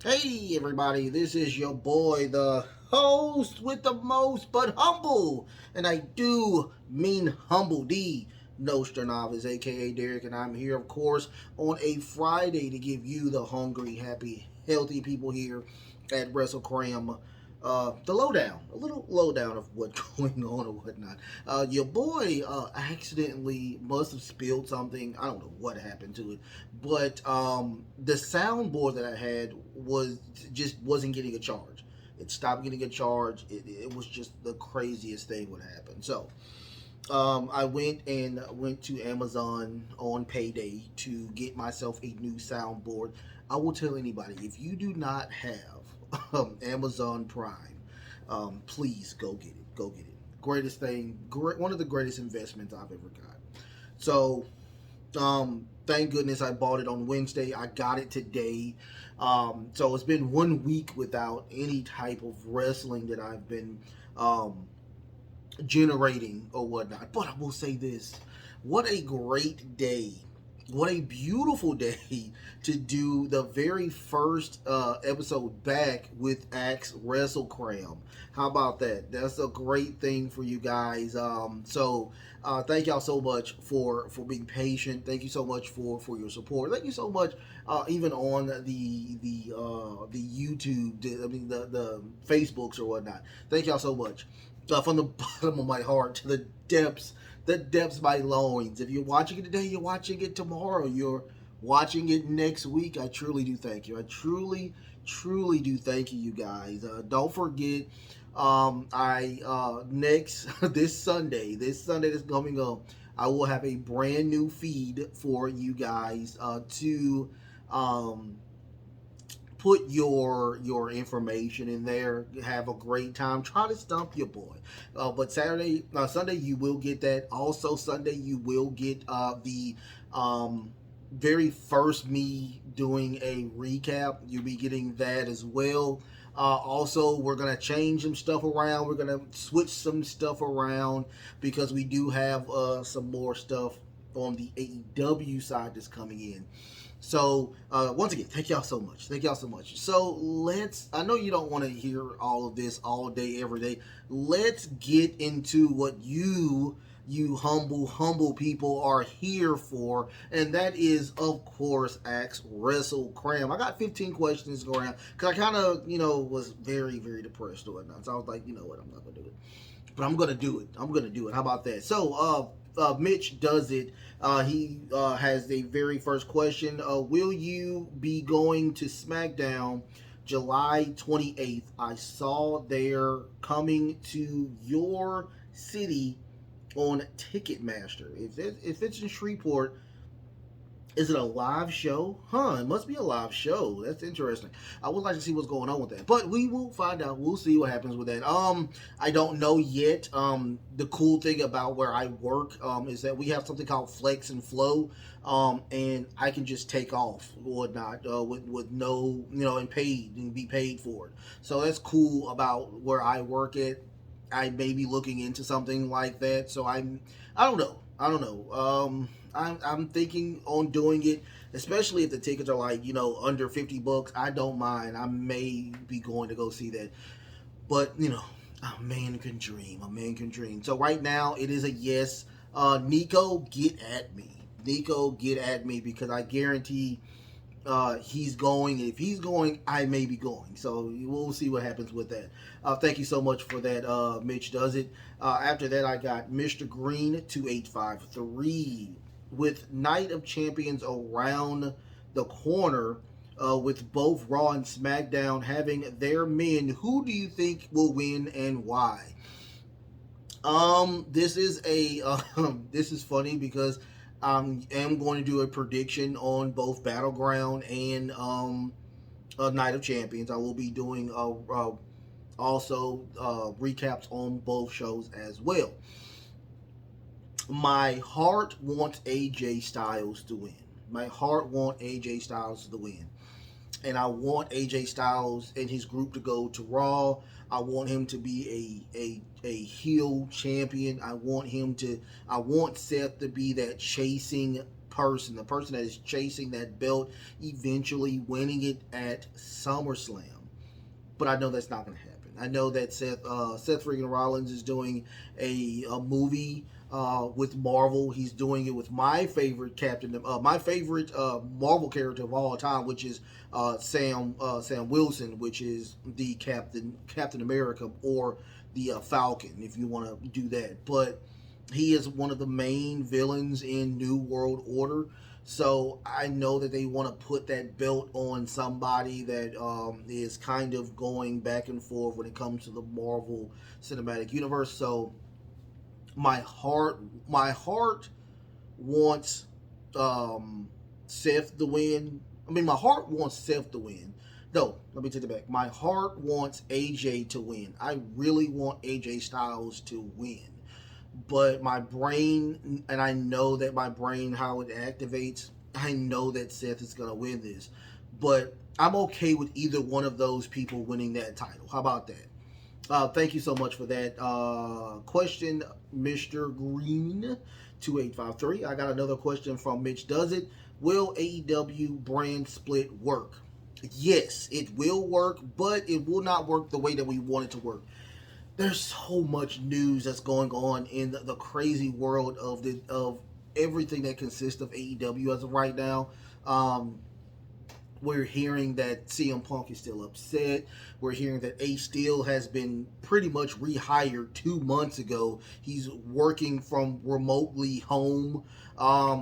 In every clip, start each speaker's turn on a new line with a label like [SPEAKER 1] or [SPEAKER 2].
[SPEAKER 1] Hey everybody, this is your boy, the host with the most, but humble. And I do mean humble, the Nostra Novice, aka Derek, and I'm here, of course, on a Friday to give you the hungry, happy, healthy people here at Wrestlekram the lowdown, a little lowdown of what's going on or whatnot. Your boy accidentally must have spilled something. I don't know what happened to it, but the soundboard that I had wasn't getting a charge. It stopped getting a charge. It was just the craziest thing would happen. So I went to Amazon on payday to get myself a new soundboard. I will tell anybody, if you do not have Amazon Prime, please go get it. Go get it. Greatest thing, one of the greatest investments I've ever got. So thank goodness I bought it on Wednesday. I got it today. So it's been 1 week without any type of wrestling that I've been generating or whatnot. But I will say this: what a great day! What a beautiful day to do the very first episode back with Axe Wrestlekram. How about that? That's a great thing for you guys. Thank y'all so much for being patient. Thank you so much for your support. Thank you so much even on the YouTube, the Facebooks or whatnot. Thank y'all so much from the bottom of my heart to the depths of my loins. If you're watching it today, you're watching it tomorrow, you're watching it next week. I truly do thank you. I truly do thank you, you guys. Don't forget, I next this Sunday that's coming up, I will have a brand new feed for you guys to um, put your information in there. Have a great time. Try to stump your boy. But Sunday you will get that. Also Sunday you will get the very first me doing a recap. You'll be getting that as well. Also, we're gonna change some stuff around. We're gonna switch some stuff around because we do have some more stuff on the AEW side that's coming in. So once again, thank y'all so much. Thank y'all so much. So I know you don't want to hear all of this all day, every day. Let's get into what you humble people are here for, and that is, of course, Axe Wrestlekram. I got 15 questions going around because I kind of, was very, very depressed or whatnot. So I was like, you know what, I'm not gonna do it, but I'm gonna do it. I'm gonna do it. How about that? So, Mitch does it. He has the very first question. Will you be going to SmackDown July 28th? I saw they're coming to your city on Ticketmaster. If it's in Shreveport, is it a live show? It must be a live show. That's interesting. I would like to see what's going on with that. But we will find out. We'll see what happens with that. I don't know yet. The cool thing about where I work is that we have something called Flex and Flow. And I can just take off or whatnot with no, and be paid for it. So that's cool about where I work at. I may be looking into something like that. So I don't know. I don't know. I'm thinking on doing it, especially if the tickets are like, under $50. I don't mind. I may be going to go see that. But, a man can dream. A man can dream. So right now it is a yes. Nico, get at me. Nico, get at me because I guarantee he's going. If he's going, I may be going. So we'll see what happens with that. Thank you so much for that. Mitch does it. After that, I got Mr. Green 2853 with Night of Champions around the corner. With both Raw and SmackDown having their men, who do you think will win and why? This is a this is funny because I am going to do a prediction on both Battleground and Night of Champions. I will be doing also recaps on both shows as well. My heart wants AJ Styles to win. My heart wants AJ Styles to win. And I want AJ Styles and his group to go to Raw. I want him to be a heel champion. I want Seth to be that chasing person, the person that is chasing that belt, eventually winning it at SummerSlam. But I know that's not going to happen. I know that Seth freaking Rollins is doing a movie with Marvel. He's doing it with my favorite Marvel character of all time, which is Sam Wilson, which is the Captain America, or the Falcon, if you want to do that. But he is one of the main villains in New World Order. So I know that they want to put that belt on somebody that is kind of going back and forth when it comes to the Marvel Cinematic Universe. So my heart wants Seth to win. I mean, my heart wants Seth to win. No, let me take it back. My heart wants AJ to win. I really want AJ Styles to win. But my brain, and I know that my brain, how it activates, I know that Seth is going to win this. But I'm okay with either one of those people winning that title. How about that? Thank you so much for that question, Mr. Green 2853. I got another question from Mitch. Does it? Will AEW brand split work? Yes, it will work, but it will not work the way that we want it to work. There's so much news that's going on in the crazy world of everything that consists of AEW as of right now. We're hearing that CM Punk is still upset. We're hearing that Ace Steel has been pretty much rehired 2 months ago. He's working from remotely home. But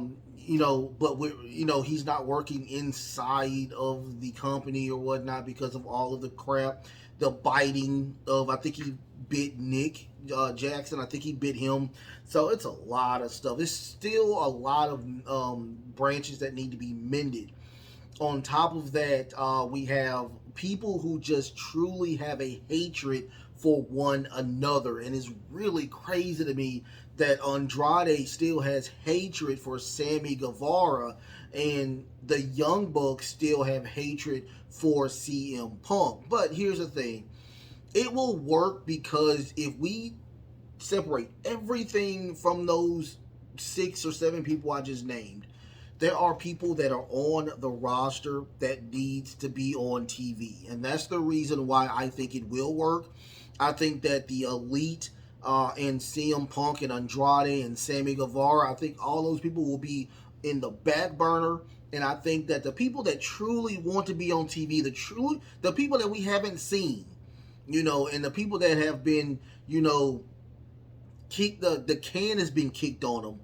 [SPEAKER 1] he's not working inside of the company or whatnot because of all of the crap. The biting of, I think he bit Nick Jackson. I think he bit him. So it's a lot of stuff. There's still a lot of branches that need to be mended. On top of that, we have people who just truly have a hatred for one another. And it's really crazy to me that Andrade still has hatred for Sammy Guevara, and the Young Bucks still have hatred for CM Punk. But here's the thing. It will work because if we separate everything from those 6 or 7 people I just named, there are people that are on the roster that needs to be on TV. And that's the reason why I think it will work. I think that the Elite and CM Punk and Andrade and Sammy Guevara, I think all those people will be in the back burner. And I think that the people that truly want to be on TV, the people that we haven't seen, and the people that have been, kicked, the can has been kicked on them.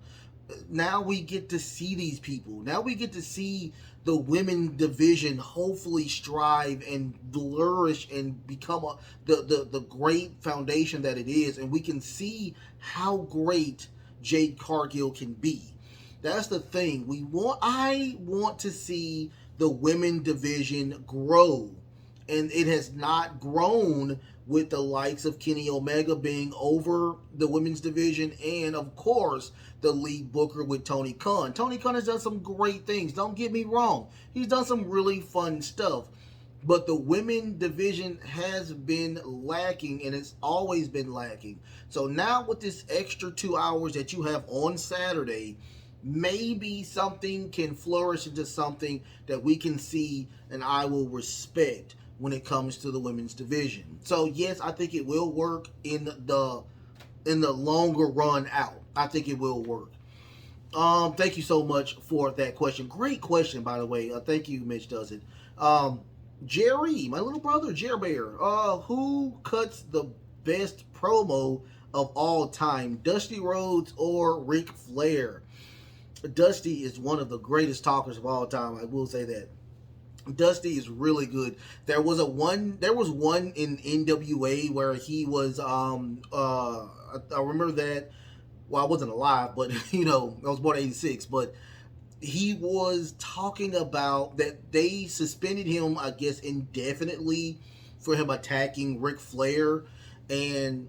[SPEAKER 1] Now we get to see these people. Now we get to see the women division hopefully strive and flourish and become the great foundation that it is. And we can see how great Jade Cargill can be. That's the thing. I want to see the women division grow. And it has not grown with the likes of Kenny Omega being over the women's division, and of course the lead booker with Tony Khan. Tony Khan has done some great things, don't get me wrong. He's done some really fun stuff. But the women division has been lacking, and it's always been lacking. So now with this extra 2 hours that you have on Saturday, maybe something can flourish into something that we can see and I will respect when it comes to the women's division. So yes, I think it will work in the longer run out. I think it will work. Thank you so much for that question. Great question, by the way. Thank you, Mitch does it. Jerry, my little brother, Jer Bear. Who cuts the best promo of all time, Dusty Rhodes or Ric Flair? Dusty is one of the greatest talkers of all time. I will say that. Dusty is really good. There was one in NWA where he was I remember that. Well, I wasn't alive, but I was born in '86, but he was talking about that they suspended him, I guess, indefinitely for him attacking Ric Flair, and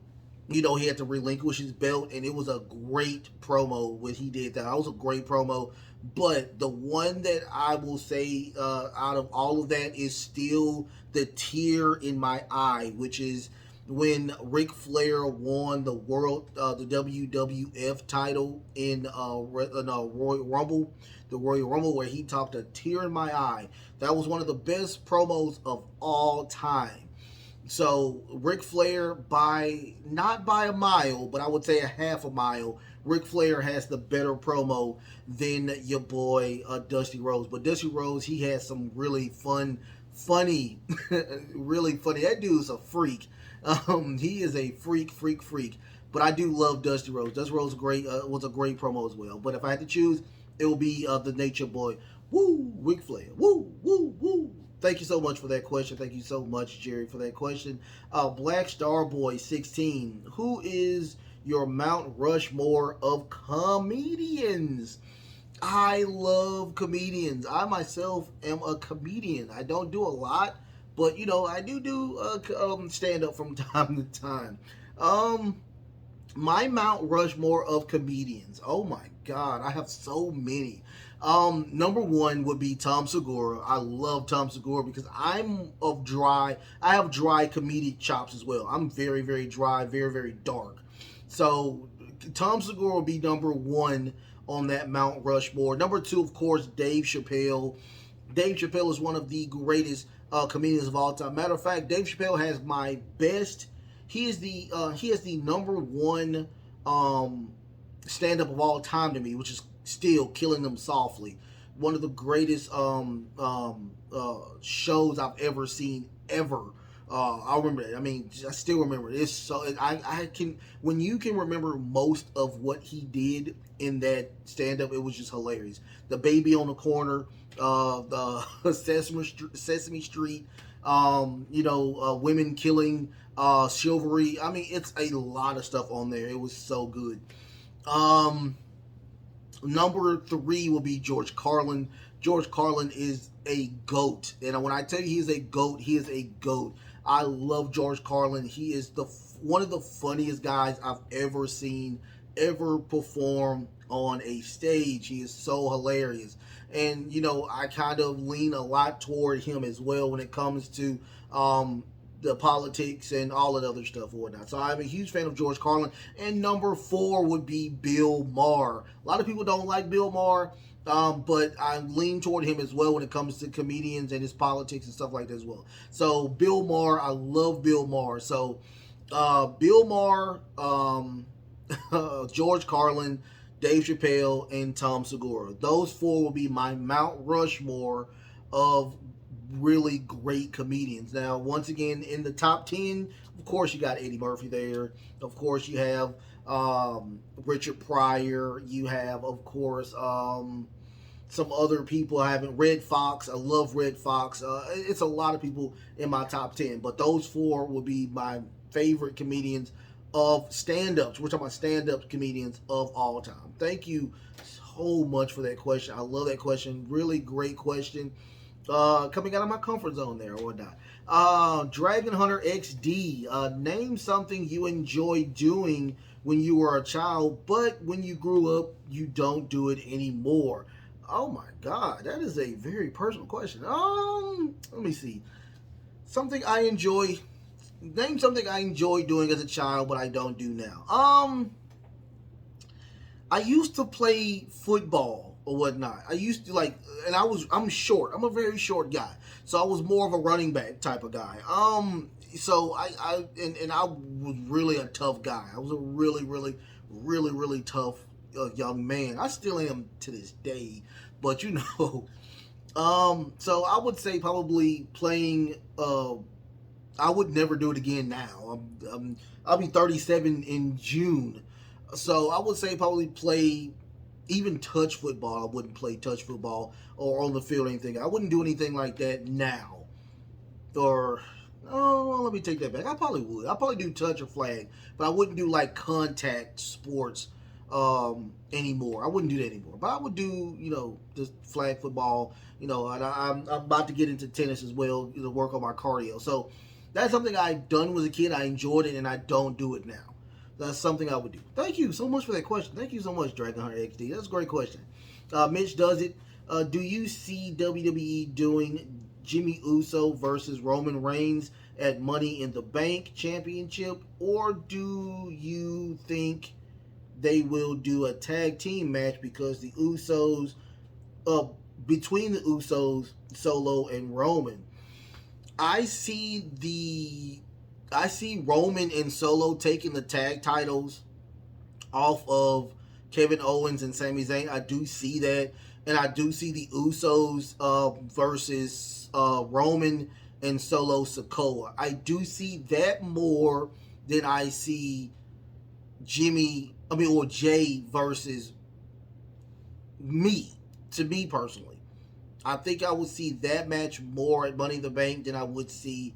[SPEAKER 1] he had to relinquish his belt, and it was a great promo when he did that. That was a great promo. But the one that I will say out of all of that is still the tear in my eye, which is when Ric Flair won the the WWF title in Royal Rumble, the Royal Rumble, where he talked a tear in my eye. That was one of the best promos of all time. So Ric Flair, by not by a mile, but I would say a half a mile, Ric Flair has the better promo than your boy Dusty Rhodes. But Dusty Rhodes, he has some really funny, really funny. That dude's a freak. He is a freak. But I do love Dusty Rhodes. Dusty Rhodes was a great promo as well. But if I had to choose, it would be the Nature Boy. Woo, Ric Flair. Woo. Thank you so much for that question. Thank you so much, Jerry, for that question. Black Star Boy 16. Who is your Mount Rushmore of comedians? I love comedians. I myself am a comedian. I don't do a lot, but I do stand up from time to time. My Mount Rushmore of comedians. Oh my God, I have so many. Number one would be Tom Segura. I love Tom Segura because I have dry comedic chops as well. I'm very, very dry, very, very dark. So Tom Segura would be number one on that Mount Rushmore. Number two, of course, Dave Chappelle. Dave Chappelle is one of the greatest comedians of all time. Matter of fact, Dave Chappelle has my best. He is the number one stand-up of all time to me, which is still Killing Them Softly. One of the greatest shows I've ever seen ever. I remember it. I mean, I still remember it. It's so I can, when you can remember most of what he did in that stand-up, it was just hilarious. The baby on the corner, the Sesame Street, women killing, chivalry. I mean, it's a lot of stuff on there. It was so good. Number three will be George Carlin. George Carlin is a GOAT. And when I tell you he is a GOAT, he is a GOAT. I love George Carlin. He is one of the funniest guys I've ever seen ever perform on a stage. He is so hilarious. And, I kind of lean a lot toward him as well when it comes to the politics and all that other stuff or whatnot. So I'm a huge fan of George Carlin. And number four would be Bill Maher. A lot of people don't like Bill Maher, but I lean toward him as well when it comes to comedians and his politics and stuff like that as well. So Bill Maher, I love Bill Maher. So Bill Maher, George Carlin, Dave Chappelle, and Tom Segura. Those four will be my Mount Rushmore of really great comedians. Now, once again, in the top 10, of course, you got Eddie Murphy there. Of course, you have Richard Pryor. You have, of course, some other people. I haven't. Red Fox. I love Red Fox. It's a lot of people in my top 10, but those four will be my favorite comedians of stand-ups. We're talking about stand-up comedians of all time. Thank you so much for that question. I love that question. Really great question. Coming out of my comfort zone there or whatnot. Dragon Hunter XD. Name something you enjoyed doing when you were a child, but when you grew up, you don't do it anymore. Oh my God, that is a very personal question. Let me see. Name something I enjoyed doing as a child, but I don't do now. I used to play football or whatnot. I used to and I'm short. I'm a very short guy. So I was more of a running back type of guy. So I was really a tough guy. I was a really tough young man. I still am to this day, but so I would say probably playing, I would never do it again now. I'll be 37 in June. So I would say probably play even touch football. I wouldn't play touch football or on the field or anything. I wouldn't do anything like that now. Let me take that back. I probably would. I'll probably do touch or flag, but I wouldn't do contact sports anymore. I wouldn't do that anymore. But I would do, just flag football, and I'm about to get into tennis as well, work on my cardio. So that's something I done as a kid. I enjoyed it, and I don't do it now. That's something I would do. Thank you so much for that question. Thank you so much, Dragon Hunter XD. That's a great question. Mitch does it. Do you see WWE doing Jimmy Uso versus Roman Reigns at Money in the Bank Championship, or do you think they will do a tag team match because the Usos, uh, between the Usos, Solo and Roman? I see the I see Roman and Solo taking the tag titles off of Kevin Owens and Sami Zayn. I do see that, and I do see the Usos versus Roman and Solo Sikoa. I do see that more than I see or Jay versus me. To me personally, I think I would see that match more at Money in the Bank than I would see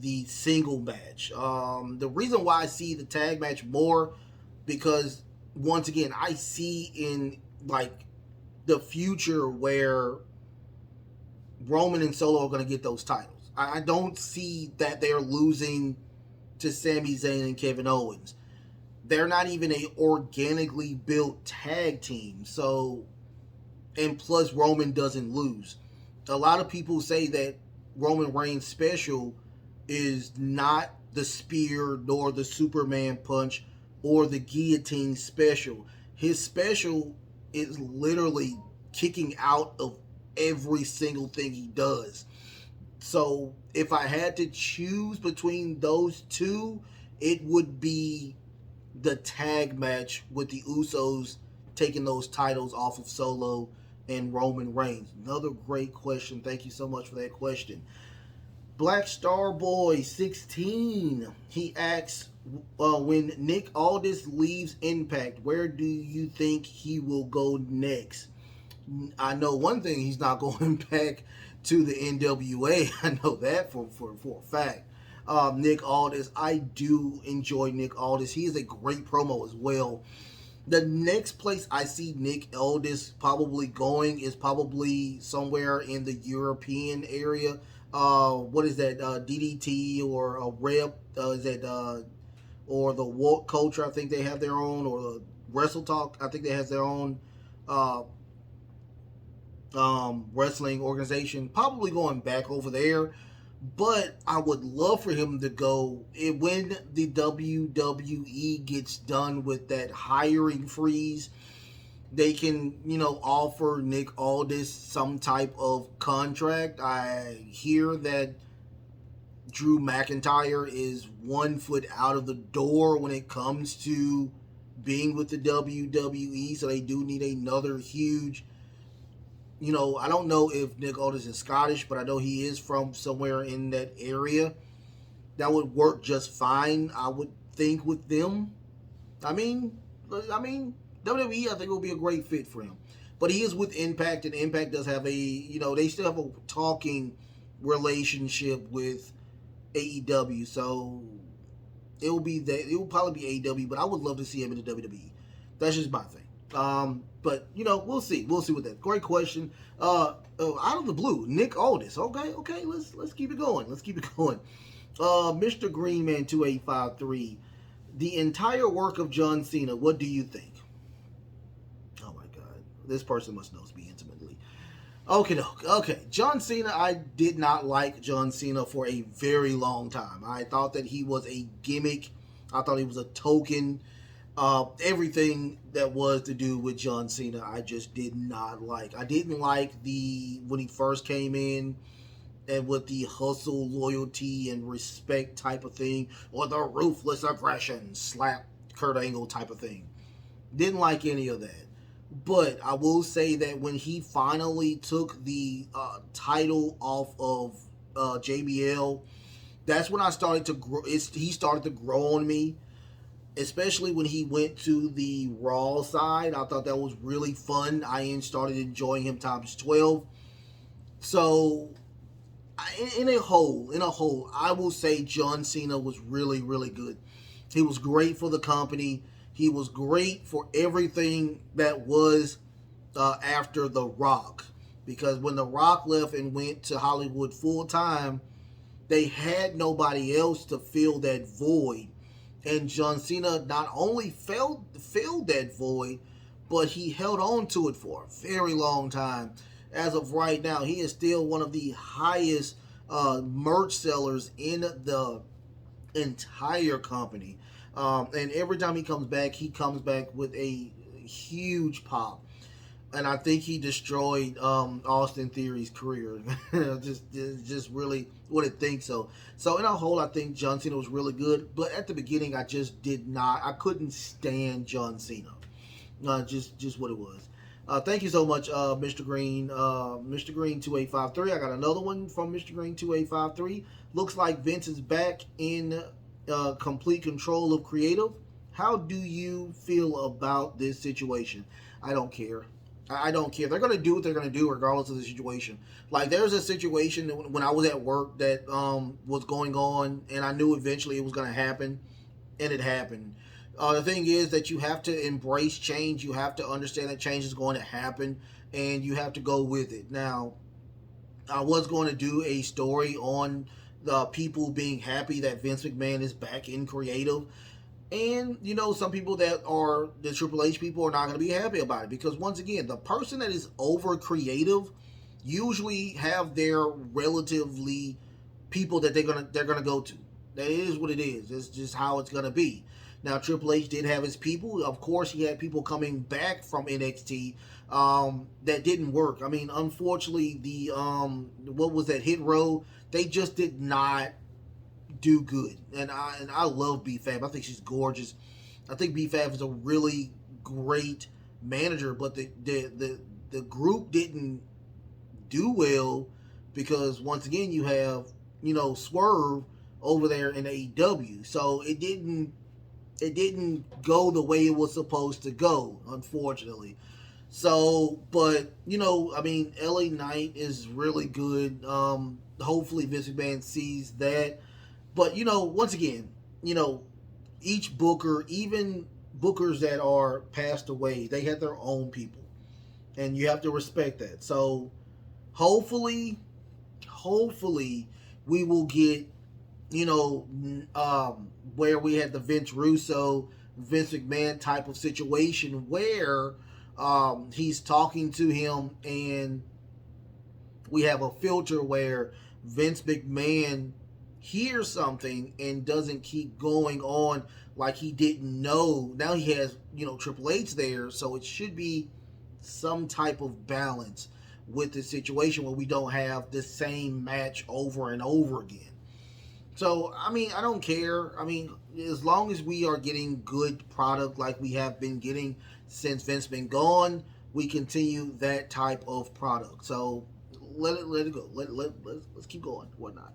[SPEAKER 1] the single match. The reason why I see the tag match more, because once again, I see in like the future where Roman and Solo are going to get those titles. I don't see that they're losing to Sami Zayn and Kevin Owens. They're not even a organically built tag team. So, and plus Roman doesn't lose. A lot of people say that Roman Reigns' special is not the spear nor the Superman punch or the guillotine special. His special is literally kicking out of every single thing he does. So if I had to choose between those two, it would be the tag match with the Usos taking those titles off of Solo and Roman Reigns. Another great question. Thank you so much for that question. Black Star Boy 16. He asks, when Nick Aldis leaves Impact, where do you think he will go next? I know one thing, he's not going back to the NWA. I know that for a fact. Nick Aldis, I do enjoy Nick Aldis. He is a great promo as well. The next place I see Nick Aldis probably going is probably somewhere in the European area. What is that? DDT or a Rep? Is that or the Woke Culture? I think they have their own, or the Wrestle Talk. I think they have their own wrestling organization. Probably going back over there. But I would love for him to go when the WWE gets done with that hiring freeze. They can, offer Nick Aldis some type of contract. I hear that Drew McIntyre is 1 foot out of the door when it comes to being with the WWE, so they do need another huge. I don't know if Nick Aldis is Scottish, but I know he is from somewhere in that area. That would work just fine, I would think, with them. I mean, WWE, I think, will be a great fit for him. But he is with Impact, and Impact does have they still have a talking relationship with AEW. So it will probably be AEW, but I would love to see him in the WWE. That's just my thing. But we'll see. We'll see with that. Great question. Out of the blue, Nick Aldis. Okay. Let's keep it going. Mr. Greenman 2853. The entire work of John Cena. What do you think? Oh my God, this person must know me intimately. Okay. John Cena. I did not like John Cena for a very long time. I thought that he was a gimmick. I thought he was a token. Everything that was to do with John Cena, I just did not like. I didn't like when he first came in and with the hustle, loyalty, and respect type of thing, or the ruthless aggression, slap Kurt Angle type of thing. Didn't like any of that. But I will say that when he finally took the title off of JBL, that's when I started to grow. He started to grow on me. Especially when he went to the Raw side. I thought that was really fun. I started enjoying him times 12. So, in a whole, I will say John Cena was really, really good. He was great for the company. He was great for everything that was after The Rock. Because when The Rock left and went to Hollywood full time, they had nobody else to fill that void. And John Cena not only filled that void, but he held on to it for a very long time. as of right now, he is still one of the highest merch sellers in the entire company. And every time he comes back with a huge pop. And I think he destroyed Austin Theory's career. just really wouldn't think so. So in a whole, I think John Cena was really good. But at the beginning, I just did not. I couldn't stand John Cena. Just what it was. Thank you so much, Mr. Green. Mr. Green 2853. I got another one from Mr. Green 2853. Looks like Vince is back in complete control of creative. How do you feel about this situation? I don't care. I don't care. They're going to do what they're going to do regardless of the situation. Like, there's a situation when I was at work that was going on, and I knew eventually it was going to happen, and it happened. The thing is that you have to embrace change. You have to understand that change is going to happen, and you have to go with it. Now, I was going to do a story on the people being happy that Vince McMahon is back in creative. And, some people that are the Triple H people are not going to be happy about it. Because, once again, the person that is over creative usually have their relatively people that they're gonna go to. That is what it is. It's just how it's going to be. Now, Triple H did have his people. Of course, he had people coming back from NXT that didn't work. I mean, unfortunately, the what was that, Hit Row? They just did not do good. And I love B-Fab. I think she's gorgeous. I think B-Fab is a really great manager, but the group didn't do well because, once again, you have, Swerve over there in AEW. So it didn't go the way it was supposed to go, unfortunately. So, but, LA Knight is really good. Hopefully Vince McMahon sees that. But, once again, each booker, even bookers that are passed away, they have their own people. And you have to respect that. So, hopefully, we will get, where we had the Vince Russo, Vince McMahon type of situation where he's talking to him and we have a filter where Vince McMahon hears something and doesn't keep going on like he didn't know. Now he has, Triple H there, so it should be some type of balance with the situation where we don't have the same match over and over again. So, I don't care. As long as we are getting good product like we have been getting since Vince been gone, we continue that type of product. So, let it go. Let's keep going, whatnot.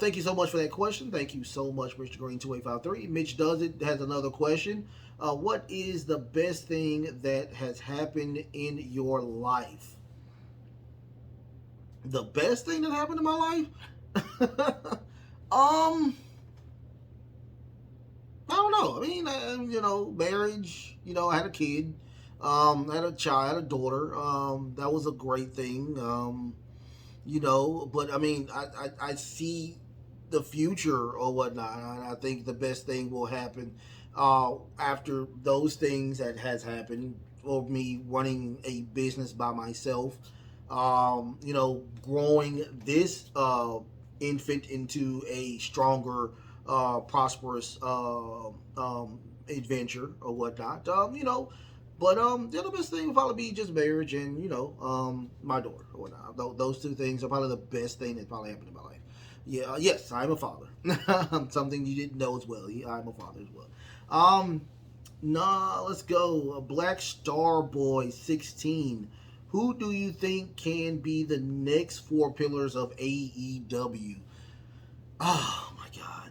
[SPEAKER 1] Thank you so much for that question. Thank you so much, Mr. Green 2853. Mitch Does It has another question. What is the best thing that has happened in your life? The best thing that happened in my life? I don't know. Marriage. I had a kid. I had a child, I had a daughter. That was a great thing. But I see the future or whatnot. I think the best thing will happen after those things that has happened, or me running a business by myself. Growing this infant into a stronger, prosperous adventure or whatnot. But the other best thing would probably be just marriage and, my daughter or whatnot. Those two things are probably the best thing that probably happened in my life. Yeah, yes, I'm a father. Something you didn't know as well. I'm a father as well. Let's go. Black Star Boy 16. Who do you think can be the next four pillars of AEW? Oh my God.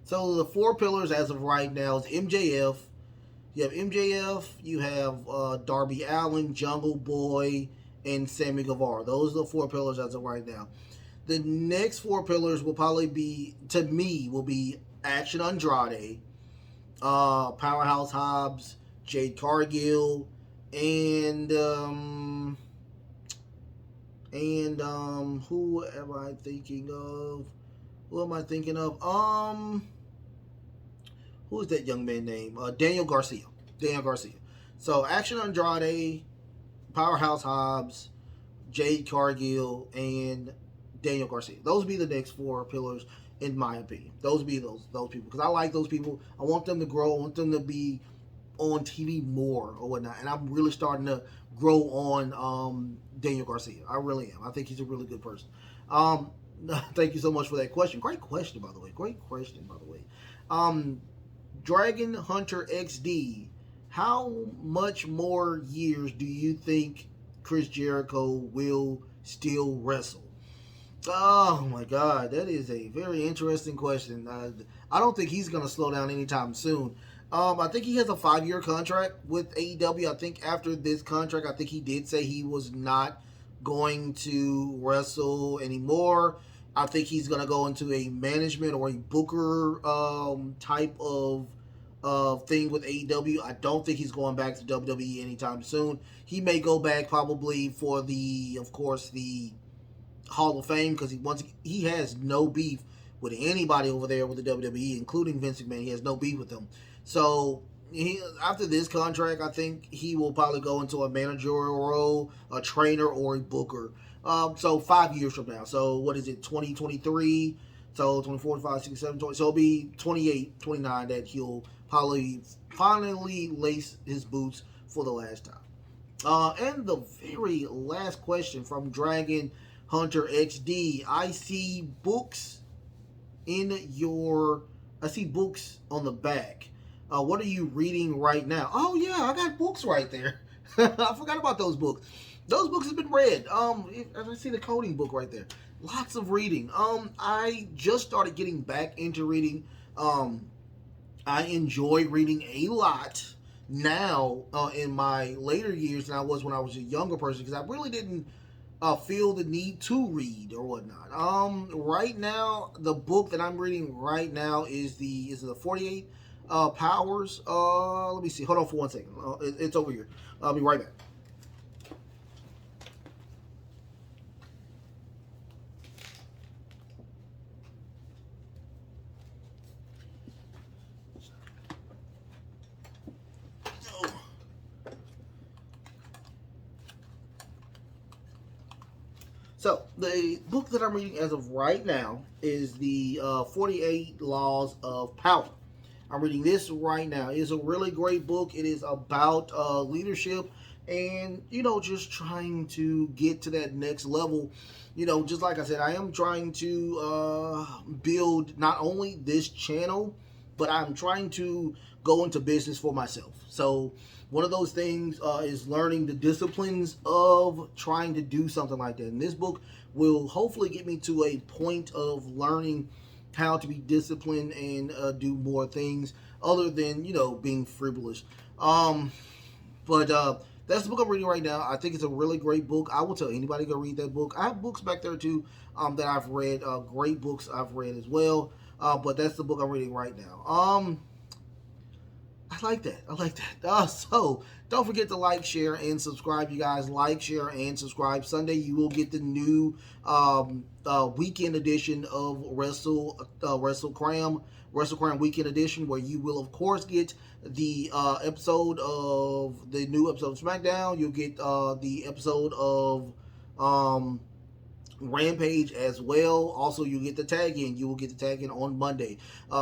[SPEAKER 1] So the four pillars as of right now is MJF. You have MJF, you have Darby Allin, Jungle Boy, and Sammy Guevara. Those are the four pillars as of right now. The next four pillars will probably be, to me, will be Action Andrade, Powerhouse Hobbs, Jade Cargill, and who am I thinking of? Who is that young man named? Daniel Garcia. So Action Andrade, Powerhouse Hobbs, Jade Cargill, and Daniel Garcia. Those would be the next four pillars, in my opinion. Those would be those people, because I like those people. I want them to grow. I want them to be on TV more or whatnot. And I'm really starting to grow on Daniel Garcia. I really am. I think he's a really good person. Thank you so much for that question. Great question, by the way. Dragon Hunter XD. How much more years do you think Chris Jericho will still wrestle? Oh my God, that is a very interesting question. I don't think he's going to slow down anytime soon. I think he has a 5-year contract with AEW. I think after this contract, I think he did say he was not going to wrestle anymore. I think he's going to go into a management or a booker type of thing with AEW. I don't think he's going back to WWE anytime soon. He may go back probably for the Hall of Fame, because he has no beef with anybody over there with the WWE, including Vince McMahon. He has no beef with them. So after this contract, I think he will probably go into a managerial role, a trainer, or a booker. So 5 years from now. So what is it, 2023? So 24, 25, 26, 27, 20. So it'll be 28, 29 that he'll probably finally lace his boots for the last time. And the very last question from Dragon Hunter XD. I see books on the back. What are you reading right now? Oh yeah, I got books right there. I forgot about those books. Those books have been read. I see the coding book right there. Lots of reading. I just started getting back into reading. I enjoy reading a lot now in my later years than I was when I was a younger person, because I really didn't feel the need to read or whatnot. Right now, the book that I'm reading right now is the 48 Powers. Let me see. Hold on for 1 second. It's over here. I'll be right back. So, the book that I'm reading as of right now is the 48 Laws of Power. I'm reading this right now. It is a really great book. It is about leadership and, just trying to get to that next level. Just like I said, I am trying to build not only this channel, but I'm trying to go into business for myself. So one of those things is learning the disciplines of trying to do something like that. And this book will hopefully get me to a point of learning how to be disciplined and do more things other than, being frivolous. But that's the book I'm reading right now. I think it's a really great book. I will tell anybody to go read that book. I have books back there too that I've read. Great books I've read as well. But that's the book I'm reading right now. I like that. So don't forget to like, share, and subscribe, you guys. Like, share, and subscribe. Sunday you will get the new weekend edition of Wrestlekram weekend edition, where you will of course get the new episode of SmackDown. You'll get the episode of Rampage as well. Also, you get the tag in. You will get the tag in on Monday.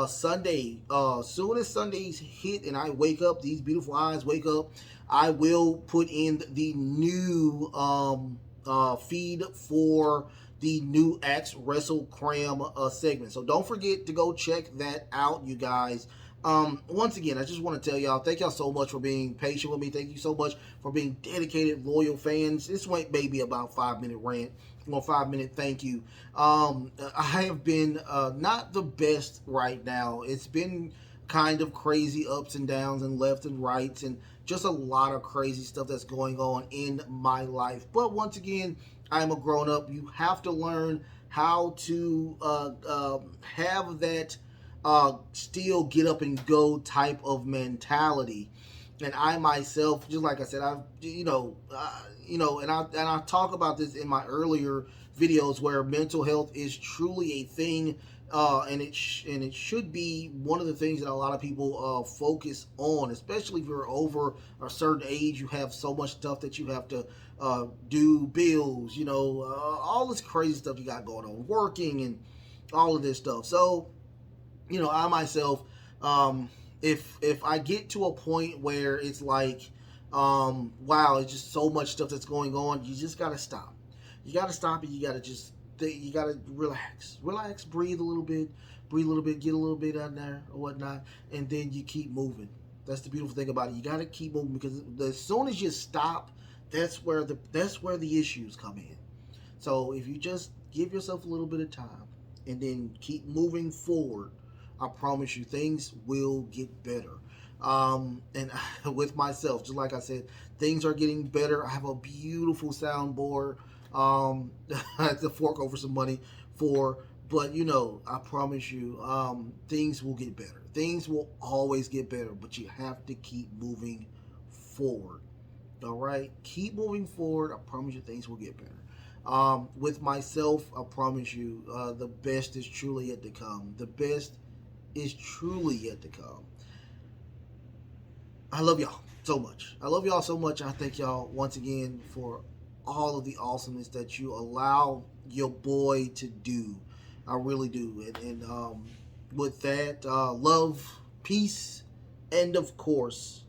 [SPEAKER 1] Sunday, soon as Sundays hit and I wake up, these beautiful eyes wake up, I will put in the new feed for the new Axe Wrestlekram segment. So don't forget to go check that out, you guys. Once again, I just want to tell y'all, thank y'all so much for being patient with me. Thank you so much for being dedicated, loyal fans. This went maybe about 5-minute rant. 5-minute thank you. I have been not the best right now. It's been kind of crazy ups and downs and left and rights and just a lot of crazy stuff that's going on in my life. But once again, I'm a grown up. You have to learn how to have that still get up and go type of mentality. And I myself, just like I said, I've and I talk about this in my earlier videos where mental health is truly a thing, and it should be one of the things that a lot of people focus on, especially if you're over a certain age. You have so much stuff that you have to do, bills, all this crazy stuff you got going on, working and all of this stuff. So, I myself, if I get to a point where it's like, wow, it's just so much stuff that's going on, you just gotta stop. You gotta stop, and you gotta just you gotta relax, breathe a little bit, get a little bit out there or whatnot, and then you keep moving. That's the beautiful thing about it. You gotta keep moving, because as soon as you stop, that's where the issues come in. So if you just give yourself a little bit of time and then keep moving forward, I promise you things will get better. And with myself, just like I said, things are getting better. I have a beautiful soundboard. I had to fork over some money for, but I promise you, things will get better. Things will always get better, but you have to keep moving forward. All right, keep moving forward. I promise you, things will get better. With myself, I promise you, the best is truly yet to come. The best is truly yet to come. I love y'all so much. I love y'all so much. I thank y'all once again for all of the awesomeness that you allow your boy to do. I really do. And with that, love, peace, and of course,